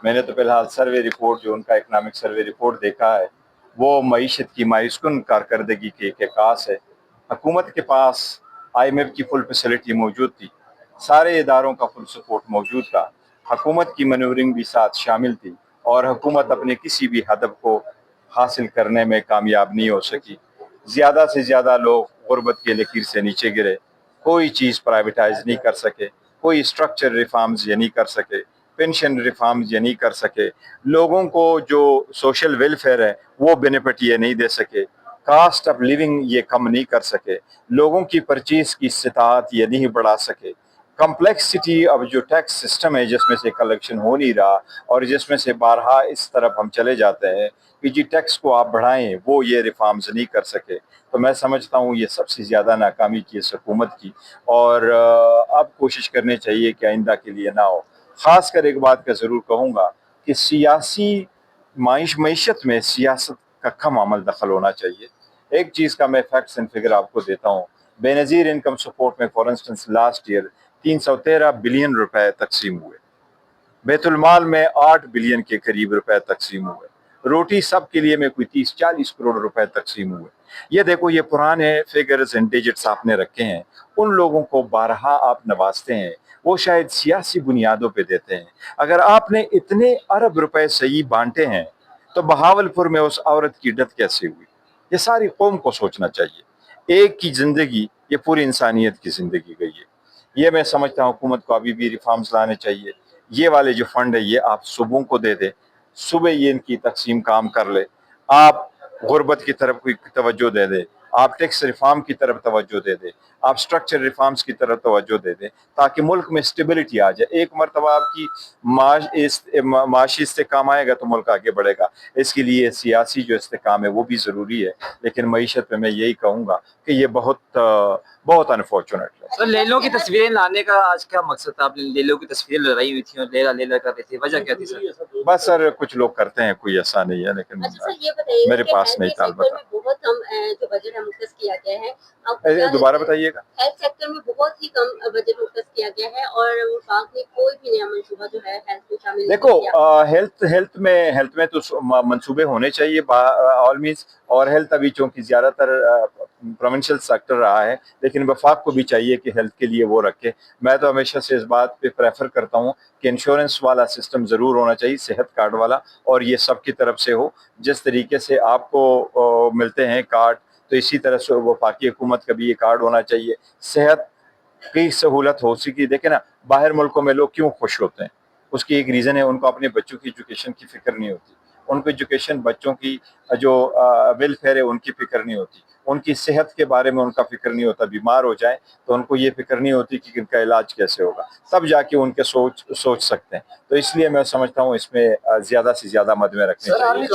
میں نے تو فی الحال سروے رپورٹ جو ان کا اکنامک سروے رپورٹ دیکھا ہے وہ معیشت کی مایوس کن کارکردگی کی ایک عکاس ہے۔ حکومت کے پاس آئی ایم ایف کی فل فیسلٹی موجود تھی، سارے اداروں کا فل سپورٹ موجود تھا، حکومت کی مینورنگ بھی ساتھ شامل تھی، اور حکومت اپنے کسی بھی ہدف کو حاصل کرنے میں کامیاب نہیں ہو سکی۔ زیادہ سے زیادہ لوگ غربت کے لکیر سے نیچے گرے، کوئی چیز پرائیویٹائز نہیں کر سکے، کوئی اسٹرکچر ریفارمز یہ نہیں کر سکے، پینشن ریفارمز یہ نہیں کر سکے، لوگوں کو جو سوشل ویلفیئر ہے وہ بینیفٹ یہ نہیں دے سکے، کاسٹ آف لیونگ یہ کم نہیں کر سکے، لوگوں کی پرچیز کی استطاعت یہ نہیں بڑھا سکے۔ کمپلیکسٹی اب جو ٹیکس سسٹم ہے جس میں سے کلیکشن ہو نہیں رہا، اور جس میں سے بارہا اس طرف ہم چلے جاتے ہیں کہ جی ٹیکس کو آپ بڑھائیں، وہ یہ ریفارمز نہیں کر سکے۔ تو میں سمجھتا ہوں یہ سب سے زیادہ ناکامی کی اس حکومت کی، اور اب کوشش کرنی چاہیے کہ آئندہ کے لیے نہ ہو۔ خاص کر ایک بات کا ضرور کہوں گا کہ سیاسی معیشت میں سیاست کا کم عمل دخل ہونا چاہیے۔ ایک چیز کا میں فیکٹس اینڈ فگر آپ کو دیتا ہوں، بے نظیر انکم سپورٹ میں for instance last year 313 billion روپے تقسیم ہوئے، بیت المال میں 8 بلین کے قریب روپے تقسیم ہوئے، روٹی سب کے لیے میں کوئی 30-40 کروڑ روپے تقسیم ہوئے۔ یہ دیکھو، یہ پرانے فگرز اینڈ ڈیجٹس آپ نے رکھے ہیں، ان لوگوں کو بارہا آپ نوازتے ہیں، وہ شاید سیاسی بنیادوں پہ دیتے ہیں۔ اگر آپ نے اتنے ارب روپے صحیح بانٹے ہیں تو بہاولپور میں اس عورت کی ڈیتھ کیسے ہوئی؟ یہ ساری قوم کو سوچنا چاہیے۔ ایک کی زندگی یہ پوری انسانیت کی زندگی گئی ہے۔ یہ میں سمجھتا ہوں حکومت کو ابھی بھی ریفارمز لانے چاہیے۔ یہ والے جو فنڈ ہے یہ آپ صوبوں کو دے دیں، صوبے یہ ان کی تقسیم کام کر لے، آپ غربت کی طرف کوئی توجہ دے دیں، آپ ٹیکس ریفارم کی طرف توجہ دے دیں، آپ سٹرکچر ریفارمز کی طرف توجہ دے دیں، تاکہ ملک میں اسٹیبلٹی آ جائے۔ ایک مرتبہ آپ کی معاشی استحکام آئے گا تو ملک آگے بڑھے گا۔ اس کے لیے سیاسی جو استحکام ہے وہ بھی ضروری ہے، لیکن معیشت میں یہی کہوں گا کہ یہ بہت انفارچونیٹ ہے۔ سر، لیلوں کی تصویریں لانے کا آج کیا مقصد تھا؟ آپ نے لیلوں کی تصویریں لڑائی ہوئی تھی اور لیلا کر رہی تھی، وجہ کیا تھی سر؟ بس سر کچھ لوگ کرتے ہیں، کوئی ایسا نہیں ہے، لیکن میرے پاس نہیں تھا۔ بہت کم جو بجٹ ہے مختص کیا گیا ہے، دوبارہ بتائیے گا۔ ہیلتھ سیکٹر میں بہت ہی کم بجٹ مختص کیا گیا ہے، اور وفاق نے کوئی بھی نیا منصوبہ جو ہے ہیلتھ میں شامل نہیں کیا۔ دیکھو، ہیلتھ میں تو منصوبے ہونے چاہیے آل مینس، اور ہیلتھ ابھی چونکہ زیادہ تر پروونشل سیکٹر رہا ہے، لیکن وفاق کو بھی چاہیے کہ ہیلتھ کے لیے وہ رکھے۔ میں تو ہمیشہ سے اس بات پہ پریفر کرتا ہوں کہ انشورنس والا سسٹم ضرور ہونا چاہیے، صحت کارڈ والا، اور یہ سب کی طرف سے ہو۔ جس طریقے سے آپ کو ملتے ہیں کارڈ، تو اسی طرح سے وفاقی حکومت کا بھی یہ کارڈ ہونا چاہیے۔ صحت کی سہولت ہو سکی، دیکھیں نا باہر ملکوں میں لوگ کیوں خوش ہوتے ہیں، اس کی ایک ریزن ہے، ان کو اپنے بچوں کی ایجوکیشن کی فکر نہیں ہوتی، ان کو ایجوکیشن بچوں کی جو ویلفیئر ہے ان کی فکر نہیں ہوتی، ان کی صحت کے بارے میں ان کا فکر نہیں ہوتا۔ بیمار ہو جائیں تو ان کو یہ فکر نہیں ہوتی کہ ان کا علاج کیسے ہوگا، تب جا کے ان کے سوچ سکتے ہیں۔ تو اس لیے میں سمجھتا ہوں اس میں زیادہ سے زیادہ مد میں رکھنے چاہیے۔